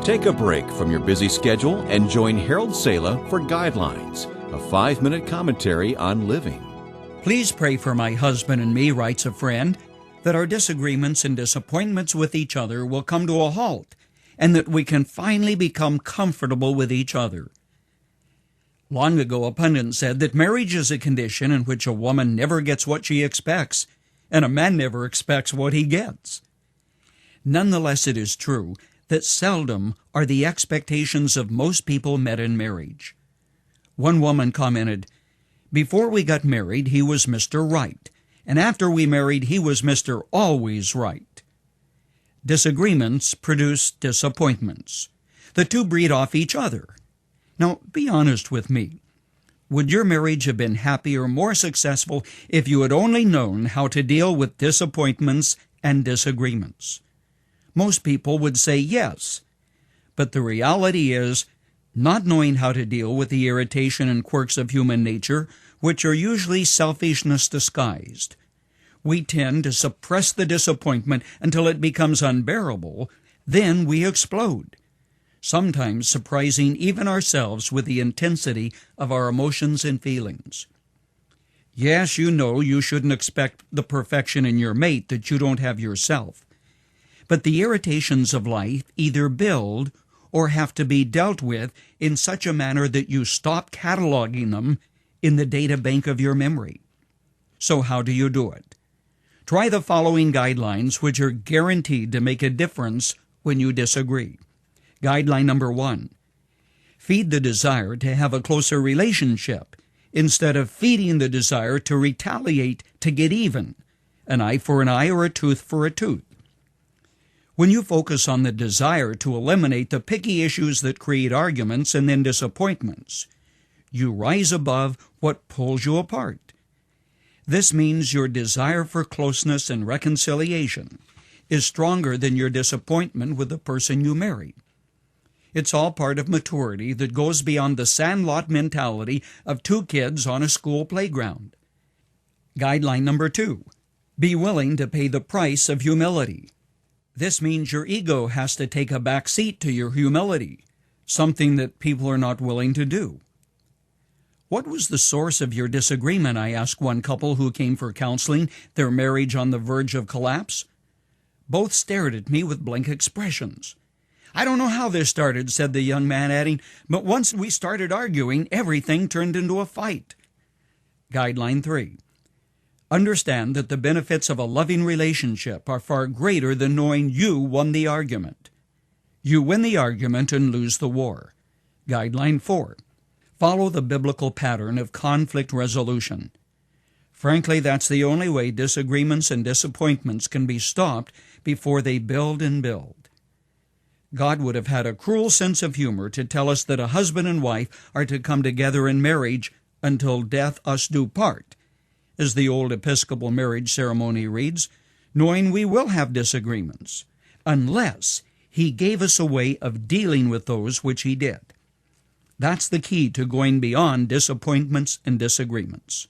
Take a break from your busy schedule and join Harold Sala for Guidelines, a 5-minute commentary on living. Please pray for my husband and me, writes a friend, that our disagreements and disappointments with each other will come to a halt and that we can finally become comfortable with each other. Long ago, a pundit said that marriage is a condition in which a woman never gets what she expects and a man never expects what he gets. Nonetheless, it is true that seldom are the expectations of most people met in marriage. One woman commented, "Before we got married, he was Mr. Right, and after we married, he was Mr. Always Right." Disagreements produce disappointments. The two breed off each other. Now, be honest with me. Would your marriage have been happier, more successful, if you had only known how to deal with disappointments and disagreements? Most people would say yes, but the reality is, not knowing how to deal with the irritation and quirks of human nature, which are usually selfishness disguised. We tend to suppress the disappointment until it becomes unbearable, then we explode, sometimes surprising even ourselves with the intensity of our emotions and feelings. Yes, you know you shouldn't expect the perfection in your mate that you don't have yourself. But the irritations of life either build or have to be dealt with in such a manner that you stop cataloging them in the data bank of your memory. So how do you do it? Try the following guidelines, which are guaranteed to make a difference when you disagree. Guideline number 1. Feed the desire to have a closer relationship instead of feeding the desire to retaliate, to get even, an eye for an eye or a tooth for a tooth. When you focus on the desire to eliminate the picky issues that create arguments and then disappointments, you rise above what pulls you apart. This means your desire for closeness and reconciliation is stronger than your disappointment with the person you marry. It's all part of maturity that goes beyond the sandlot mentality of two kids on a school playground. Guideline number 2. Be willing to pay the price of humility. This means your ego has to take a back seat to your humility, something that people are not willing to do. What was the source of your disagreement? I asked one couple who came for counseling, their marriage on the verge of collapse. Both stared at me with blank expressions. "I don't know how this started," said the young man, adding, "but once we started arguing, everything turned into a fight." Guideline 3. Understand that the benefits of a loving relationship are far greater than knowing you won the argument. You win the argument and lose the war. Guideline 4. Follow the biblical pattern of conflict resolution. Frankly, that's the only way disagreements and disappointments can be stopped before they build and build. God would have had a cruel sense of humor to tell us that a husband and wife are to come together in marriage until death us do part, as the old Episcopal marriage ceremony reads, knowing we will have disagreements, unless He gave us a way of dealing with those which He did. That's the key to going beyond disappointments and disagreements.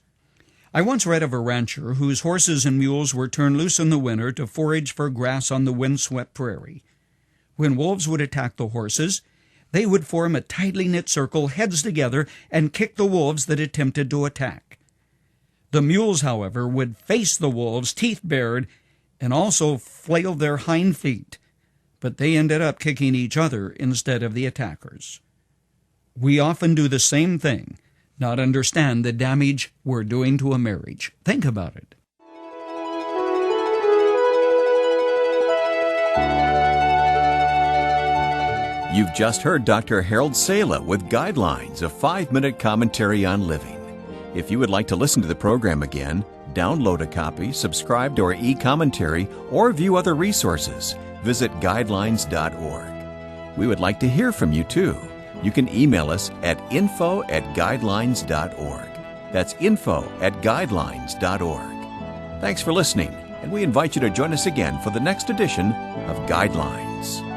I once read of a rancher whose horses and mules were turned loose in the winter to forage for grass on the windswept prairie. When wolves would attack the horses, they would form a tightly knit circle, heads together, and kick the wolves that attempted to attack. The mules, however, would face the wolves, teeth bared, and also flail their hind feet, but they ended up kicking each other instead of the attackers. We often do the same thing, not understand the damage we're doing to a marriage. Think about it. You've just heard Dr. Harold Sala with Guidelines, a 5-minute commentary on living. If you would like to listen to the program again, download a copy, subscribe to our e-commentary, or view other resources, visit guidelines.org. We would like to hear from you too. You can email us at info@guidelines.org. That's info@guidelines.org. Thanks for listening, and we invite you to join us again for the next edition of Guidelines.